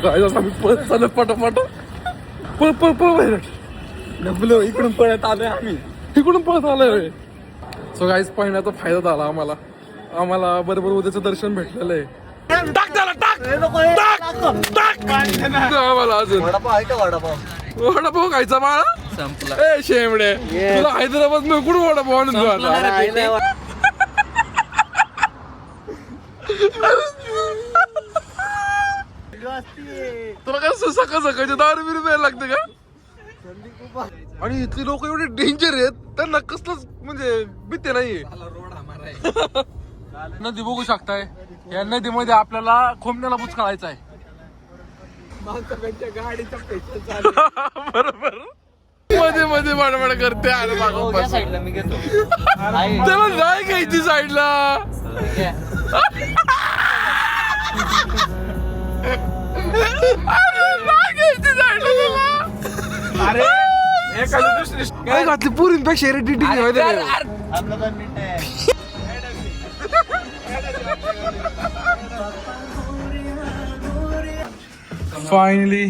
पळत चालू पटापट पळ पळ पळ बाहेर डबलो इकडून पळत आलोय आम्ही. इकडून पळत आलोय रे. सो गाईज पाहण्याचा फायदा झाला आम्हाला बरोबर उद्याचं दर्शन भेटलेलं आहे. टाक त्याला टाक आम्हाला अजून वडापाव आहे का वडापाव? वडापाव खायचा बाळा संपला. ए शेमडे तुला हैदराबाद मध्ये कुठं वडापाव आणून देऊ आता. तुला काय सकाळ सकाळच्या 10 रुपये लागते का? आणि इथली लोक एवढे डेंजर आहेत त्यांना कसलंच म्हणजे भीती नाहीये. नदी बघू शकताय. या नदीमध्ये आपल्याला खोमण्याला बुचकाळायचा आहे. बरोबर मध्ये मध्ये बडबड करते. अरे साईडला मी घेतो. त्याला नाही घ्यायची साईडला. अरे काय घातली पुरींपेक्षा ready Finally,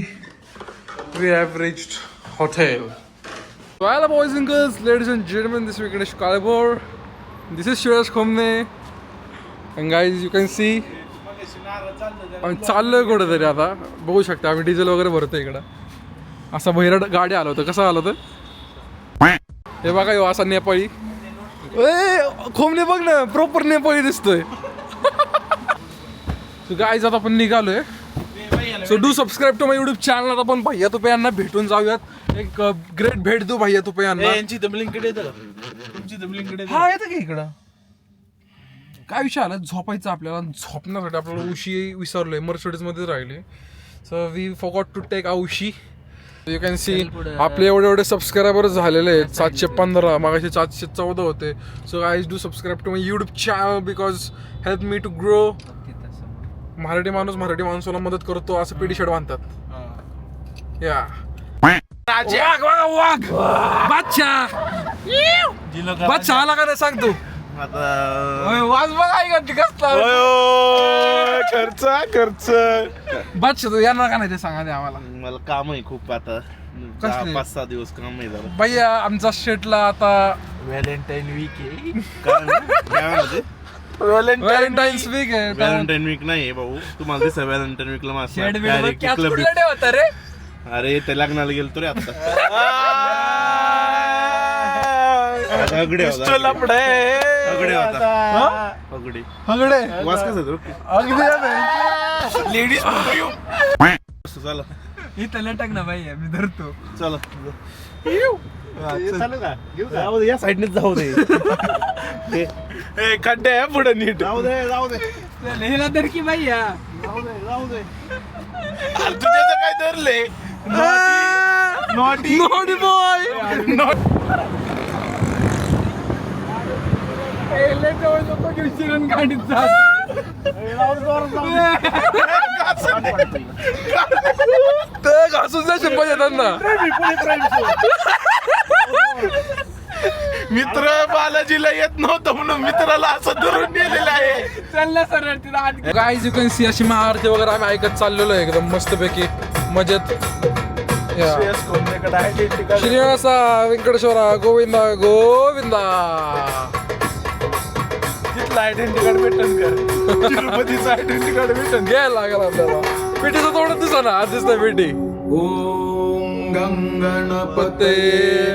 we have reached hotel. Well, boys and girls, ladies and gentlemen, this is Vignesh Kalibor. This is Shiraj Khomne. And guys, you can see, आम्ही चाललोय कुठेतरी आता बघू शकता. आम्ही डिझेल वगैरे भरतो इकडं. असा बहिरड गाडी आलो होतं. कसं आलं होतं हे बघा. यो असा नेपाळी. खोमने बघ ना प्रॉपर नेपाळी दिसतोय. गाईज आता आपण निघालोय. So do subscribe to my YouTube channel. आता आपण भैया तुपे यांना भेटून जाऊयात. एक ग्रेट भेट देऊ भैया तुपे यांना. हा येतं की इकडं. काय विषय आला झोपायचं आपल्याला. झोपण्यासाठी आपल्याला उशी विसरलोय. मर्सिडीज मध्ये राहिले. So we forgot to take a उशी. यू कॅन सी आपले एवढे सबस्क्रायबर झालेले आहेत. 715 मागाशी 714 होते. So guys do subscribe to my YouTube channel because help me to grow. Marathi माणूस मराठी माणसाला मदत करतो असं पिढी शर्ट बांधतात. या वाघ बादशाह आला का नाही सांग तू. वाज बघा खर्च बादशाह तू येणार का नाही ते सांगा. आम्हाला मला काम आहे खूप आता. 5-6 दिवस काम आहे जरा. भैया आमचा शेटला आता व्हॅलेंटाईन वीक आहे. काय म्हणते? व्हॅलेंटाईन्स वीक आहे. व्हॅलेंटाईन वीक नाही भाऊ. तुम्हाला दिसत व्हॅलेंटाईन वीकला माझा रे. अरे ते लग्नाला गेलतो रे आता. अगडे वास कसा लेडीज चला इथं लटक ना भाई मी धरतो. चला जाऊ दे. या साईडनेच जाऊ दे. खड्डे आहे पुढे नीट. जाऊ दे लिहिला तर की भैया. जाऊ दे तू त्याचं काय धरले. Naughty boy. गाडीत ते घासून जा शंभर येतात ना. मित्र बालाजीला येत नव्हतं म्हणून मित्राला असं धरून नेलेलं आहे. चालला sir. Guys you can C अशी महाआरती वगैरे आम्ही ऐकत चाललेलो आहे एकदम मस्तपैकी मजेत. श्रीनिवासा व्यंकटेश्वरा गोविंदा गोविंदा. तिथलं आयडेंटिटी कार्ड भेटन का? तिरुपतीचं आयडेंटिटी कार्ड भेटन. घ्यायला लागेल आपल्याला. पेटीचं थोडं दिसा ना. आज दिसतंय पेटी. ओम गंगणपते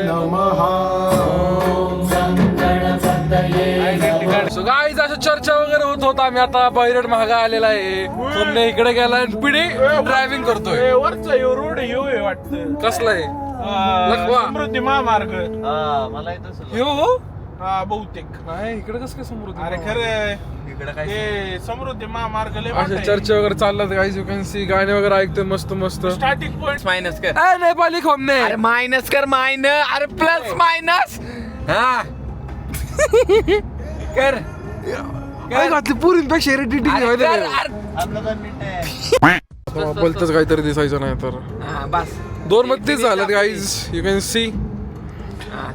नमः. गाईज अशा चर्चा वगैरे होत होता. आम्ही आता बैरड महागा आलेला आहे. तुमने इकडे गेला आणि पिढी ड्रायव्हिंग करतोय. वरचा रोड आहे वाटतं. कसला आहे लखवा समृद्धी महामार्ग. मला येत यो. हा बहुतेक नाही इकडे कसं काय समृद्धी. अरे खरं इकडे काय हे समृद्धी महामार्ग लय अशा चर्चा वगैरे चालल्यात. गाईज यू कॅन सी गाणे वगैरे ऐकतोय मस्त मस्त. स्टार्टिंग पॉइंट मायनस कर. नेपाली खोमने. अरे मायनस कर. अरे प्लस मायनस. हा कर काय घातली पुरींपेक्षा रेडी बोलतच काहीतरी दिसायचं नाही तर. बस 2:32 झाल्यात गाईज यू कॅन सी.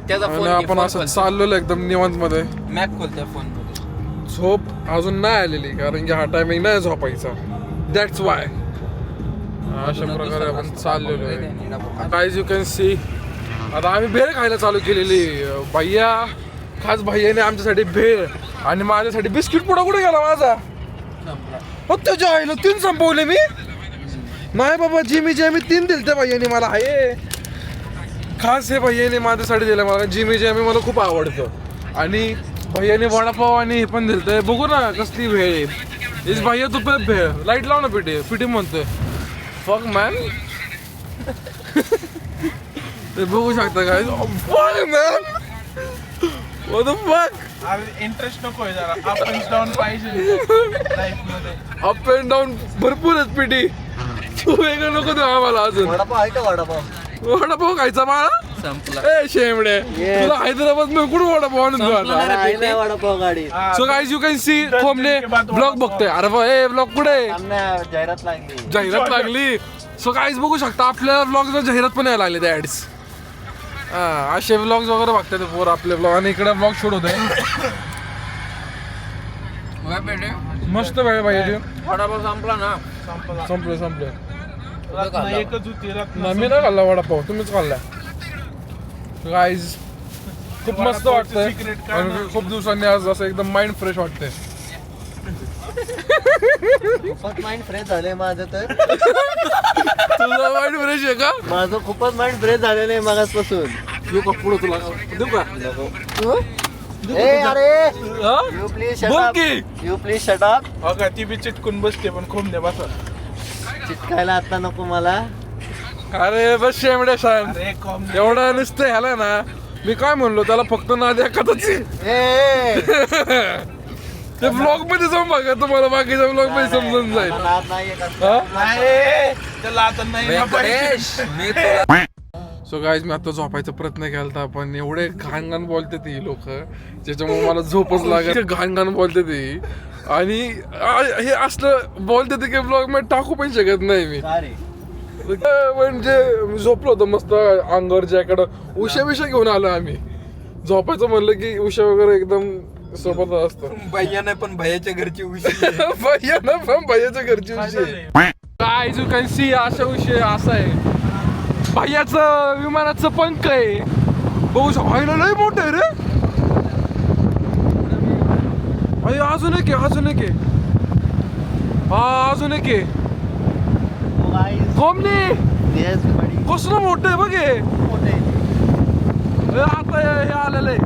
त्याचा आणि आपण असं चाललेलो एकदम निवांत मध्ये. मॅप खोलतोय फोन मध्ये. झोप अजून नाही आलेली कारण की हा टायमिंग नाही झोपायचा. That's why. अशा प्रकारे आपण चाललेलो आहे. गाईज यू कॅन सी आता आम्ही भेळ खायला चालू केलेली. भैया खास भैयाने आमच्यासाठी भेळ आणि माझ्यासाठी बिस्किट पुडा कुठे गेला माझा. हो त्याच्या आईला 3 संपवले मी. नाही बाबा जिमी 3 दिले त्या भैयाने मला. आहे खास हे भैयाने माझ्यासाठी दिलं. मला जिमी मला खूप आवडतं आणि भैयाने वडापाव आणि हे पण दिलं. बघू ना कसली भेळ आहे. इस भैया तू पे भेळ लाईट लाव ना पिटी म्हणतोय. फक मॅन ते बघू शकता काय. मॅन व्हॉट द फक. अरे इंटरेस्ट नको आहे जरा. अप अँड डाऊन पाहिजे लाईफ मध्ये. अप अँड डाऊन भरपूर आहेत पिटी. तू वेगळं नको देऊ आम्हाला अजून. वडापाव आहे का वडापाव? वडापाव खायचा मला संपला. ए शेमडे तुला हैदराबाद मध्ये कुठं वडापाव आणून देऊ आता. आहे वडापाव गाडी. So guys you can see खोमने ब्लॉग बघतोय. अरे ए ब्लॉग कुठे जाहिरात लागली. जाहिरात लागली. सो गाईज बघू शकता आपल्या ब्लॉग जाहिरात पण यायला लागले त्या ऍड्स. असे ब्लॉग वगैरे बघतात पोर आपले ब्लॉग आणि इकडे ब्लॉग शूट होते. मस्त वेळ पाहिजे. वडापाव संपला ना. संपले रत्ना एकच होती. रत्ना मी नाही खाल्ला वडापाव तुम्हीच खाल्ला. गाईज खूप मस्त वाटतंय secret आणि खूप दिवसांनी आज असं एकदम माइंड फ्रेश वाटतंय. खूपच माइंड फ्रेश झालंय माझं तर. तुझं माइंड फ्रेश आहे का. माझं खूपच माइंड फ्रेश झालेलं आहे मागासपासून. देऊ का पुढं तुला देऊ का. ए अरे हा? यू प्लीज बोल शट की. Up. You please shut up. अगं ती बी चिटकून बसते पण खोमने बसा. चिटकायला आता नको मला. अरे बस शेमड्या शान अरे खोमने. एवढा नुसतं ह्याला ना. मी काय म्हणलो त्याला फक्त नाद एखादाच आहे. ए ते ब्लॉग मध्ये जाऊन बघा तुम्हाला बाकीच्या ब्लॉग मध्ये समजून जाईल. मला नाद नाही येत असं. हा? नाही त्याला आता नाही ना पाहिजे. मी तुला सो गाईज मी आता झोपायचा प्रयत्न केला पण एवढे घाण बोलते ती लोक ज्याच्यामुळे मला झोपच लागत. घाण बोलते ती आणि हे असलं बोलते ते की ब्लॉग मध्ये टाकू पण शकत नाही मी. का रे? म्हणजे मी झोपलो होतो मस्त अंगावर जॅकेट उशा बिशा घेऊन आलो आम्ही. झोपायचं म्हणलं की उशा वगैरे एकदम सोबत असतं. भैयाने पण भैयाच्या घरची उशी. भैया पण भैयाच्या घरची उशी. काय यू कॅन सी अशा विषय असा आहे. भैयाचं विमानाचं पंख आहे बघू शकतो. व्हायला लय मोठं आहे रे. अरे अजून एक आहे हा अजून एक आहे. Oh, guys, कोमनी yes, buddy. कसलं मोठं आहे बघ हे. मोठे. आता हे आलेलं आहे.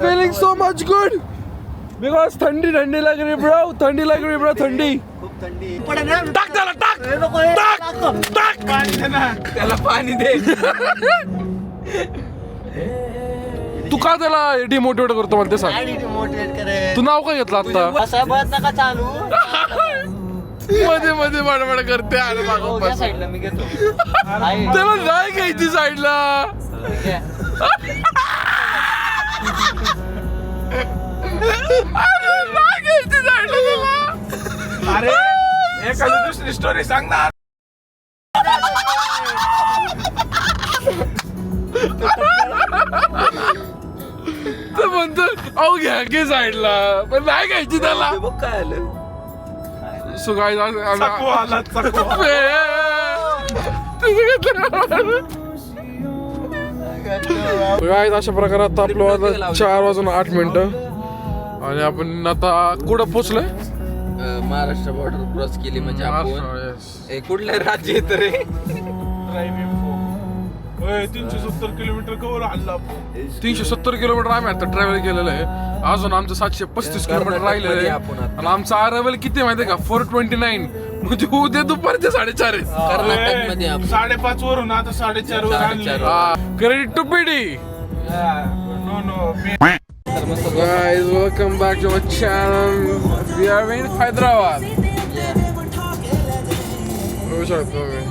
feeling so much good because थंडी लग रही ब्रो. थंडी खूप थंडी. टाक त्याला टाक ए, नको, ए, टाक टाक. टाक. त्याला पाणी दे. तू का त्याला डिमोटिवेट करतो मला ते सांग. आणि motivate करे. तू नाव काय घेतलं आता. असं बस नका चालू. मध्ये बडबड करते. अरे हो, मागं या बस. साईडला मी घेतो. आहे. त्याला नाही घ्यायची साईडला. घ्या. अरे नाही घ्यायची साईडला त्याला. अरे एखादी दुसरी स्टोरी सांग ना. ते म्हणतो अहो घ्या की साईडला पण नाही घ्यायची त्याला. बघ काय आलं. सो गाईज चकू आला चकू. गाईज अशा प्रकारे आता आपलं आता 4:08 आणि आपण आता कुठं पोचलोय. महाराष्ट्र बॉर्डर क्रॉस केली म्हणजे आपण Yes. ए, कुठलं राज्य येत रे. ड्रायव्हिंग 370 किलोमीटर कवर हल्ला आपण. 370 किलोमीटर आम्ही आता ट्रॅव्हल केलेलं आहे. अजून आमचं 735 किलोमीटर राहिलेलं कर्नाटकमध्ये आहे आपण आता. आणि आमचं अरायवल किती माहितीये का 429 म्हणजे उद्या दुपारचे 4:30 आहे. कर्नाटक मध्ये आपण 5:30 वरून आता 4:30 वर आणले. 4:30. Credit to PD. No Guys, welcome back to our channel. We are in Hyderabad. बघू शकतो मी.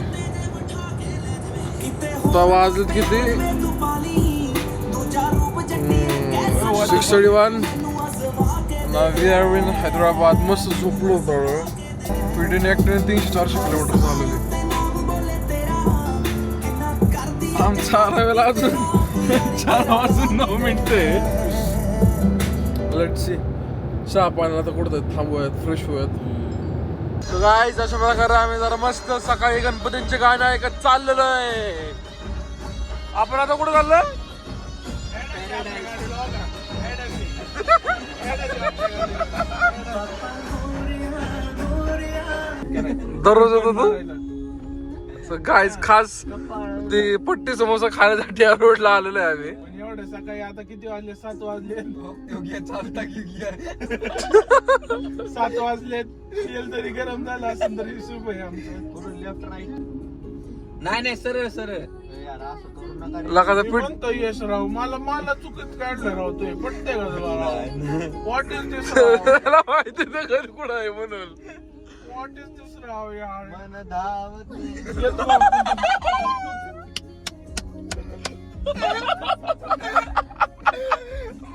आता वाजलेत किती 6:31. Now we are in Hyderabad. मस्त झोपलो होतो. पीडीने एकट्याने 300-400 किलोमीटर चालवले. आमचा अरायवल अजून 4:09. Let's see. चहा पाण्याला तर कुठं थांबूयात फ्रेश होऊयात. So guys, अशा प्रकारे आम्ही जरा मस्त सकाळी गणपतींचे गाणे ऐकत चाललेलो आहे. आपण आता कुठं चाललं? दररोज होतो तो गाईज खास ते पट्टी समोसा खाण्यासाठी या रोडला आलेलो आहे आम्ही. पण एवढे सकाळी आता किती वाजले? 7 वाजले. 7 वाजले. तेल तरी गरम झालं असेल तरी 20 रुपये आमचं. लेफ्ट राईट नाही सरळ सरळ. यार असं करू नका रे. लगाचं मी पीठ म्हणतो यश राव मला चुकीत काढलं राव तू पटते का तुला? व्हॉट इज दिस राव? त्याला माहिती नाही घरी कुठं आहे म्हणून. व्हॉट इज दिस राव यार? मन धावते. येतो बाबा.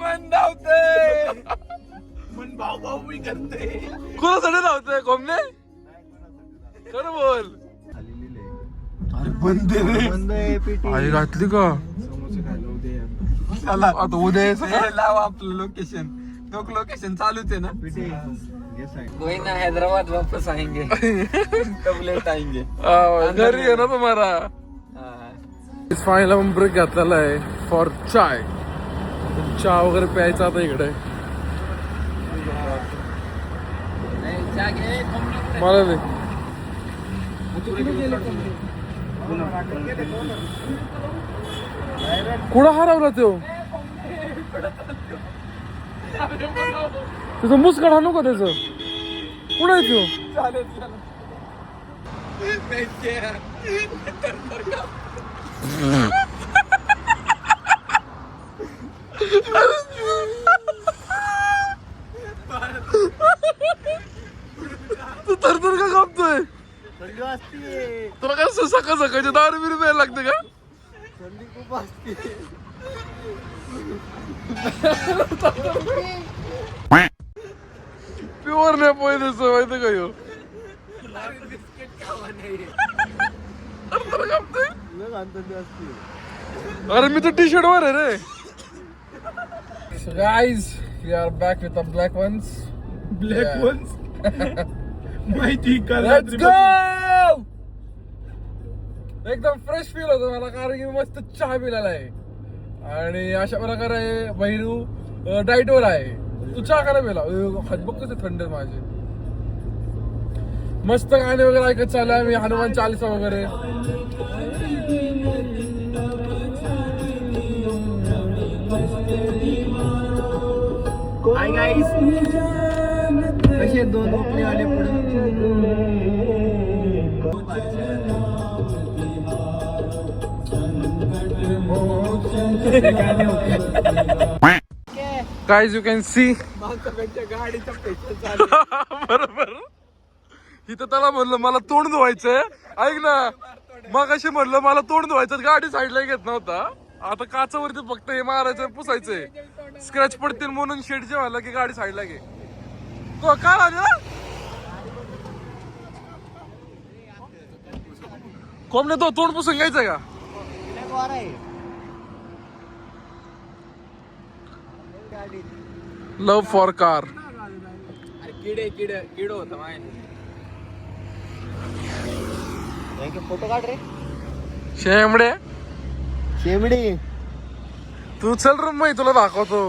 मन धावतंय. मन भाऊ मी करते. कोणासाठी लावतोय कोमने? खरं बोल. बंद रे. बंद आहे पेटी. आई घातली का? समोसे खायला उद्या. चला आता उद्या यायचं का? लाव आपलं लोकेशन. तो लोकेशन चालूच आहे ना. पेटी. Yes, I- कोई ना हैदराबाद वापस आएंगे. तब लेट आएंगे. घरी आहे ना तुम्हाला. फायनल आपण ब्रेक घातलेला आहे फॉर चाय. चहा वगैरे प्यायचा आता इकडे. मला नाही कुठं हरवला तो? त्याचं मुस्काट हाणू का त्याचं? कुठं आहे तो? तू थरथर का कापतोय? थंडी वाजते. तुला काय सकाळ सकाळचे 10 रुपये प्यायला लागते का? थंडी खूप वाजते. प्युअर नाही पोहे त्याचं माहिती का ह्यो? थरथर कापतोय. लय घाण थंडी वाजते. अरे मी तर टी शर्ट वर आहे रे. So guys, we are back with the black ones. Black Yeah. Ones. माहिती का? Let's go! एकदम फ्रेश फील होतं मला कारण की मी मस्त चहा पिलेला आहे. आणि अशा प्रकारे बहिरू डाईट वर आहे. तू चहा करा पिला? बघ कसे थंड आहे माझे. मस्त गाणे वगैरे ऐकत चालू आहे मी. हनुमान चालीसा वगैरे. Hi guys. कसे दोन उपले आले Guys, you can see. गाडीचा पैसा चालू. बरोबर. इथं त्याला म्हणलं मला तोंड धुवायचंय. ऐक ना मग अशी म्हणलं मला तोंड धुवायचं गाडी साईडला घेत नव्हता. आता काचावरती फक्त हे मारायचं पुसायचंय. स्क्रॅच पडतील म्हणून शेडचे म्हणलं की गाडी साईडला घे. तो काय लागला? कोमने तो तोंड पुसून घ्यायचंय का? लव फॉर कार. किड होता माय. फोटो काढ रे. शेमडे शेमडी. तू चल रूम मध्ये तुला दाखवतो.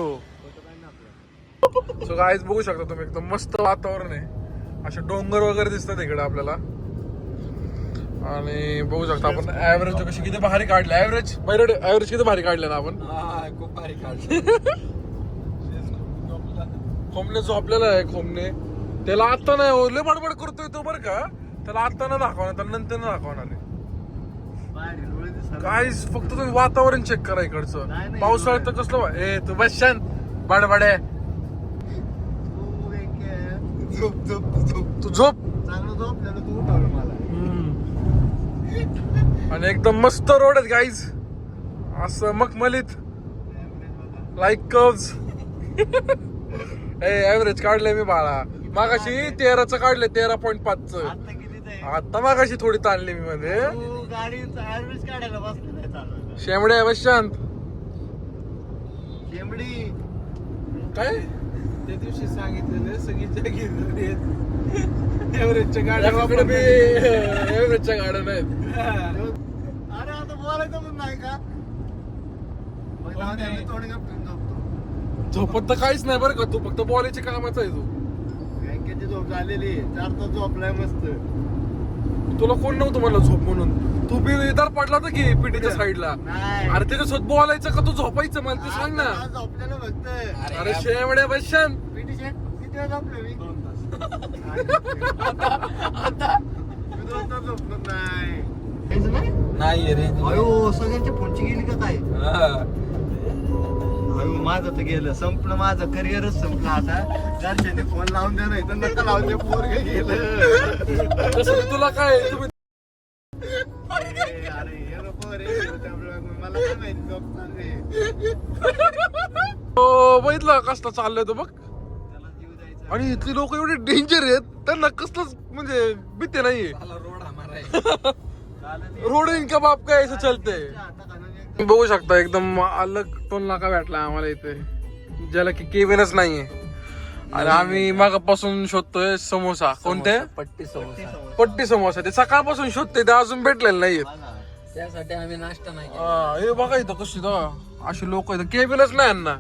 सो गाईज बघू शकता तुम्ही एकदम मस्त वातावरण आहे. असे डोंगर वगैरे दिसतात इकडे आपल्याला. आणि बघू शकता आपण ऍव्हरेज कशी किती भारी काढले. ऍव्हरेज किती भारी काढले ना आपण. खूप भारी काढ. खोमने झोपलेला आहे. खोमने त्याला आता नाही लय बडबड करतोय तो बरं का. त्याला आता न दाखवणार त्याला नंतर न दाखवणार आहे. गाईज फक्त तुम्ही वातावरण चेक करा इकडचं. पावसाळ्यात तर कसलं ए तू बस शांत बडबडे. तू झोप. चांगलं झोपलेलं तू उठवलं मला. आणि एकदम मस्त रोड आहेत गाईज. असं मखमलीत लाईक कर्व्स. ऍव्हरेज काढलंय मी बाळा. मागाशी 13चं काढलंय 13.5चं. आता कितीच आहे? आता मागाशी थोडी ताणली मी मध्ये. तू गाडीचा ऍव्हरेज काढायला बसलं नाही चालवायला. शेमडे बस शांत. शेमडी. काय त्या दिवशी सांगितलेलं सगळी जागीर एव्हरेजच्या गाड्या इकडे बी वापरल्या. एव्हरेजच्या गाड्या नाहीत. अरे आता बोलायचं पण नाही का मग जाऊ दे, मी थोडी गप्प झोपतो. झोपत तर काहीच नाही बरं का, तू फक्त बॉलेच्या कामाचा आहे तू. बँकेची झोप झालेली 4 तास झोपलाय मस्त. तुला कोण नव्हतं म्हणलं झोप म्हणून, तू बी इधर पडला तर की पिटीच्या साईडला. नाही अरे त्याच्यासोबत बोलायचं का तू झोपायचं मला ते सांग ना. आज झोपलेलं फक्त अरे शेवड्या बशान. पीटी शेट किती वेळ झोपलो मी 2 तास. मी 2 तास झोपलो नाही. नाही रे अयो सगळ्यांच्या फोनची गेली का काय अयो माझं तर गेलं संपलं माझं करिअरच संपलं आता घरच्यांनी फोन लावून द्या नाही तर नका लावून द्या पोरग गेलं कसं तुला काय तुम्ही अरे हे नको रे त्यामुळे मला काय माहिती झोपणार रे बघितलं कसला चाललंय तो बघ. त्याला जीव द्यायचा आणि इथली लोक एवढे डेंजर आहेत, त्यांना कसलंच म्हणजे भीती नाहीये. रोड हमारा है. रोड इनका बाप काय असं चलते. तुम्ही बघू शकता एकदम अलग टोल नाका भेटला आम्हाला इथे, ज्याला की केबिनच नाहीये. आणि आम्ही मागापासून शोधतोय समोसा. कोणते? पट्टी समोसा. पट्टी समोसा. ते सकाळपासून शोधतोय, ते अजून भेटलेले नाहीयेत. त्यासाठी आम्ही नाश्ता नाही केला. हा, हे बघा इथं कशी अशी लोक इथं, केबिनच नाही यांना.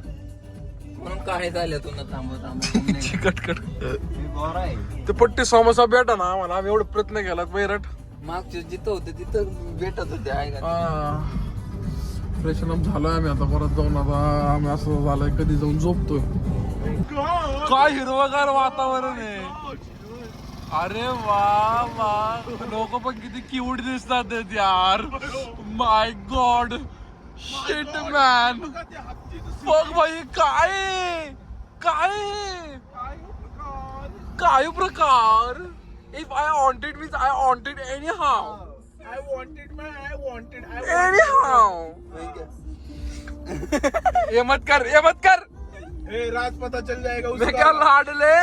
म्हणून काय झालं तुला थांबव चिकटकट मी गोरा आहे ते पट्टी समोसा भेटा ना आम्हाला. आम्ही एवढे प्रयत्न केला बैरट. मागचे जिथं होते तिथं भेटत होते आहे का. फ्रेशन अप झालोय आम्ही आता, परत जाऊन आता आम्ही असं झालंय कधी जाऊन झोपतोय. काय हिरवगार वातावरण आहे. अरे वा वा, लोक पण किती क्यूट दिसतात आहेत यार. My god, shit man. बघ भाई काय काय काय प्रकार. If I wanted means I wanted anyhow. I wanted. Anyhow. ये मत कर, ये मत कर. ए, राज पता चल जाएगा मैं क्या लाडले.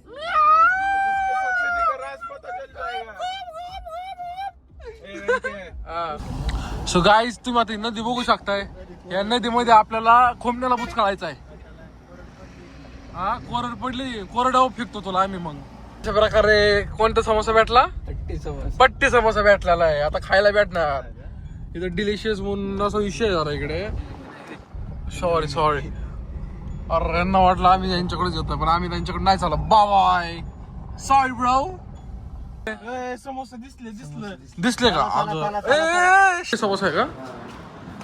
उसके सफेदी का राज पता चल जाएगा. ए, वेंके. सो गाईज, तुम्ही आता ही नदी बघू शकताय. या नदीमध्ये आपल्याला खोमण्याला बुचकाळायचा आहे. हा, कोरड पडली, कोरडाव फेकतो तुला आम्ही. मग अशा प्रकारे कोणता समोसा भेटला? पट्टी समोसा. पट्टी समोसा भेटलेला आहे. आता खायला भेटणार. इथं डिलिशियस म्हणून असा विषय आहे जरा इकडे. सॉरी अरे यांना वाटलं आम्ही यांच्याकडेच येतोय, पण आम्ही त्यांच्याकडे नाही चालला. Bye sorry bro. ए, समोसा दिसलं. दिसले का? अगं समोसा आहे का?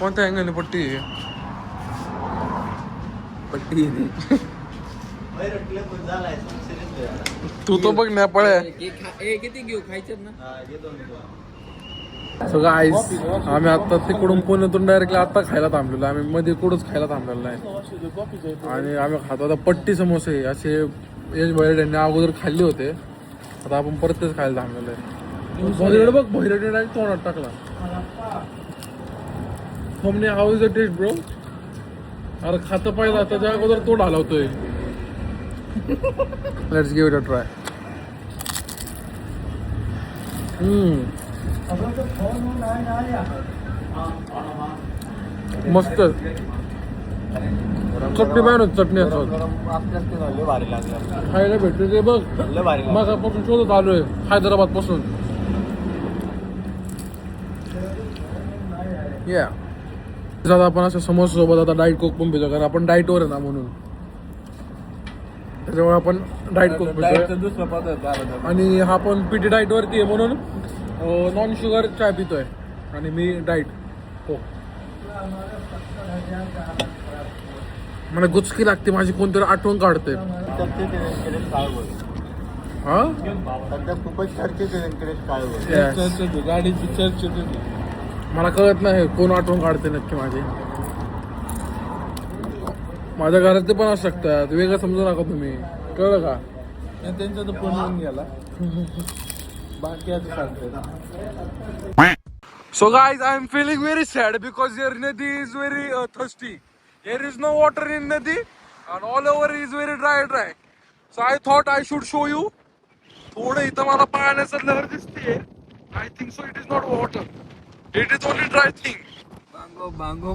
कोणत्या अँगलने पट्टी आहे? पट्टी तू तो बघ ना पळ्या. किती घेऊ खायच्यात ना. सो गाईस, आम्ही आता तिकडून पुण्यातून डायरेक्टली आता खायला थांबलेलो. आम्ही मध्ये कुठंच खायला थांबलेलो नाही. आणि आम्ही खातो आता पट्टी समोसे. असे यश भैरड यांनी अगोदर खाल्ले होते, आता आपण परत तेच खायला थांबलेलो आहे. भैरड बघ, भैरडने डायरेक्ट तोंडात टाकला. हमने how is the taste bro. अरे खातं पाहिलं, त्याच्या अगोदर तोंड हलवतोय. Let's give it a try. मस्त. चटणी पाहिजे, चटणी असं खायला भेटते ते बघ. मगापासून शोधत आलोय, हैदराबाद पासून. या आपण असं समोसा सोबत आता डाईट कोक पण पितो, कारण आपण डाईटवर आहे ना म्हणून. त्याच्यामुळे आपण डाईट कोक पितोय. आणि हा पण पीटी डाईट वरती आहे म्हणून नॉन शुगर चाय पितोय. आणि मी डाईट कोक. मला गुचकी लागते माझी, कोणतरी आठवण काढते. हा खूपच चर्चेत गाडीची चर्चा. मला कळत नाही कोण आठवण काढते नक्की माझी. माझ्या घरात ते पण असू शकतात, वेगळं समजू नका तुम्ही. कळलं का? त्यांचा तर फोन येऊन गेला. बाकी आता सांगतो. So guys, I am feeling very sad because your Nadi is very thirsty. Here is no water in Nadi and all over is very dry. So I thought I should show you. थोडं इथं मला पाण्याचं लहर दिसते. I think so it is not water. It is only dry thing. बांगो.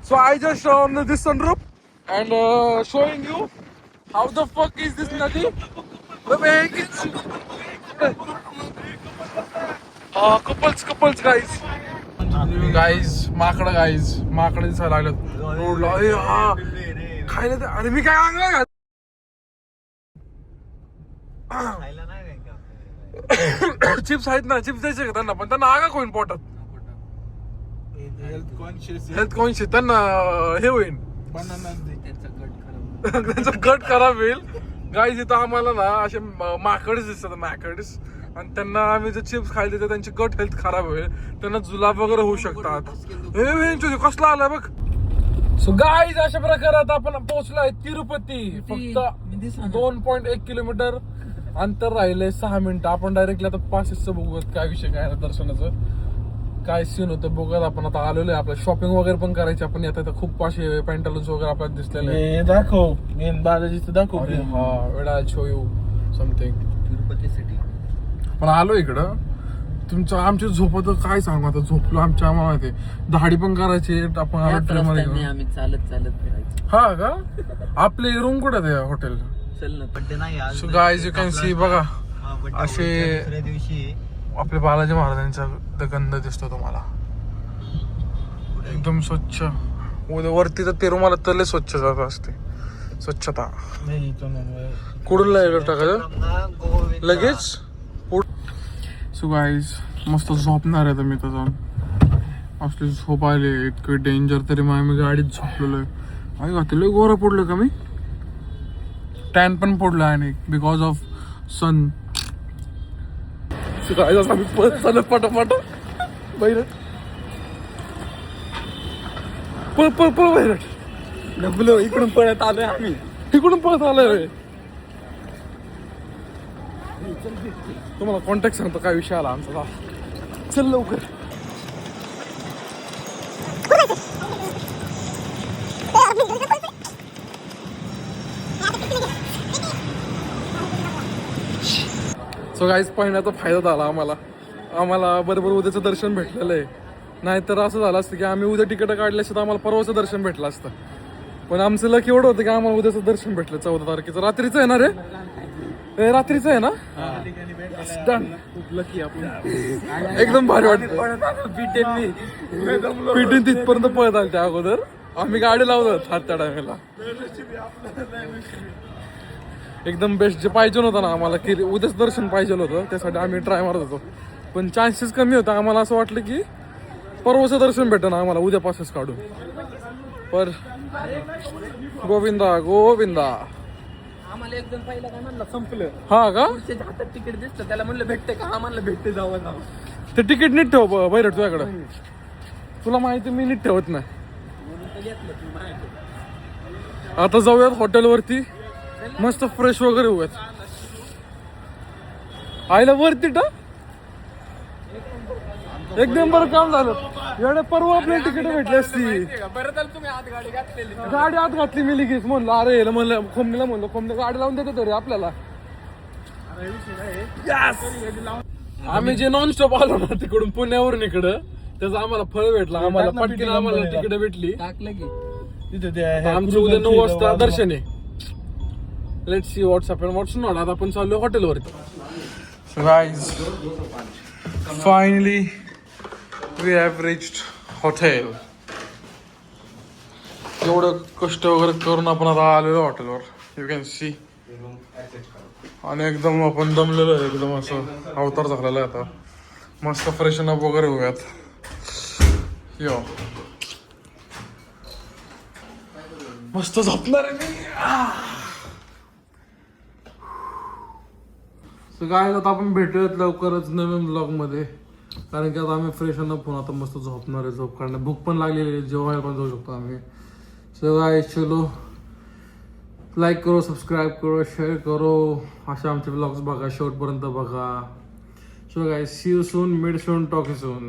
So I just on this sunroof and showing you how the fuck is this nadi. The bank is couples guys माकडं दिसायला लागलं रोडला. हा खायला तर आणि मी काय अंगला घात खायला नाही काय का? चिप्स आहेत ना, चिप्स द्यायचे का त्यांना, पण त्यांना आगा कोण पोटात. हेल्थ कॉन्शियस हेल्थ कॉन्शियस त्यांना हे होईल, बनाना त्यांचा गट खराब होईल. गाईज इथं आम्हाला ना असे माकडच दिसतात, मॅकडस, आणि त्यांना आम्ही जर चिप्स खायले तर त्यांची गट हेल्थ खराब होईल, त्यांना जुलाब वगैरे होऊ शकतात. हे कसला आलाय बघ. सो गाईज अशा प्रकारे आता आपण पोहोचलोय तिरुपती. फक्त 2.1 किलोमीटर अंतर राहिलंय, 6 मिनिटं. आपण डायरेक्टली आता पासेसचं बघूयात काय विषय काय आहे दर्शनाचं, काय सीन होतं बघूयात. आपण आता आलेलो आहे, आपल्याला शॉपिंग वगैरे पण करायची. आपण येतात खूप असे पॅन्टालून्स वगैरे आपल्याला दिसलेले आहे. हे दाखव, मेन बालाजीचं दाखव. अरे हा वेळा show you something. Tirupati city पण आलो इकडं, तुमचं आमची झोपत काय सांगू आता, झोपलो आमच्या आम्हाला माहिती. दाढी पण करायची आपण आलो ट्रेन मध्ये. आम्ही चालत फिरायचं. हा का, आपले रूम कुठे आहे हॉटेल. चल ना. बड्डे नाही आज. So guys you can C बघा birthday असे दुसऱ्या दिवशी आपले बालाजी महाराजांचा गंध दिसतो तुम्हाला एकदम स्वच्छ. वरती तर तिरुमला तले स्वच्छ जात असते, स्वच्छता. नाही इथं नाही. कुठून टाकायचं गोविंदा. लगेच. सो गाईज मस्त झोपणार आहे मी तर जाऊन. असली झोप आली इतकं डेंजर, तरी मग मी गाडीत झोपलेलो आहे. आई घातलं गोरा पडलं का मी, टॅन पण पडलं आणि बिकॉज ऑफ सन. आम्ही पळत चालत पटापट बैरट, पळ पळ पळ बैरट. डबलो इकडून पळत आलोय आम्ही. तिकडून पळत आलोय रे. तुम्हाला कॉन्टॅक्ट सांगतो काय विषय आला आमचा. चल लवकर. सो गाईज पहिल्याचा फायदा झाला आम्हाला बरोबर उद्याचं दर्शन भेटलेलं आहे. नाहीतर असं झालं असतं की आम्ही उद्या तिकीट काढले असतं तर आम्हाला परवाचं दर्शन भेटलं असतं. पण आमचं लक एवढं होतं की आम्हाला उद्याचं दर्शन भेटलं 14 तारखेचं. रात्रीचं आहे ना रे, रात्रीचं आहे ना. लकी आपण एकदम भारी वाटतं. पीटीन तिथपर्यंत पळत आले त्या अगोदर. आम्ही गाडी लावलं हात त्या टायमाला. एकदम बेस्ट जे पाहिजे होतं ना आम्हाला, की उद्याच दर्शन पाहिजे होतं, त्यासाठी आम्ही ट्राय मारत होतो. पण चान्सेस कमी होता. आम्हाला असं वाटलं की परवाचं दर्शन भेटतं ना आम्हाला उद्या पासेस काढून. पर गोविंदा गोविंदा. आम्हाला एकदम पहिला काय म्हणलं संपलं. हा का, त्याच्या हातात तिकीट दिसतं, त्याला म्हणलं भेटते का, आम्हाला भेटते जावं. ते तिकीट नीट ठेव बैरट तुझ्याकडं. तुला माहिती मी नीट ठेवत नाही. आता जाऊयात हॉटेलवरती, मस्त फ्रेश वगैरे होऊयात. आईला वरती टा एकदम बरं काम झालं. एवढ्या परवा आपल्याला तिकीट भेटली असती. बरं झालं तुम्ही आत गाडी घातलेली. गाडी आत घातली मी लगेच. म्हणलं अरे म्हणलं खोमनीला म्हणलं खोमनी गाडी लावून देतो तरी आपल्याला. आम्ही जे नॉनस्टॉप आलो ना तिकडून पुण्यावरून इकडं, त्याचं आम्हाला फळ भेटलं. आम्हाला पटकन आम्हाला तिकीट भेटली. टाकलं की तिथे ते आमचं उद्या 9 वाजता दर्शन आहे. Let's see what's happen what's not. आता आपण चाललो हॉटेलवरती. So guys finally we have reached hotel. एवढं कष्ट वगैरे करून आपण आता आलेलो हॉटेलवर, यू कॅन सी. आणि एकदम आपण दमलेलो आहे, एकदम असं अवतार झालेला आहे. आता मस्त फ्रेशन अप वगैरे होऊयात. यो मस्त झोपणार आहे मी. सो काय आता आपण भेटूयात लवकरच नवीन ब्लॉग मध्ये, कारण की आता आम्ही फ्रेशन अप होऊन आता मस्त झोपणार आहे. झोप काढणार, भूक पण लागलेली आहे, जेवायला पण जाऊ शकतो आम्ही. सो गाइस चलो लाईक करो, सबस्क्राईब करो, शेअर करो. अशा आमचे ब्लॉग्स बघा, शेवटपर्यंत बघा. So guys see you soon, meet soon, talk soon.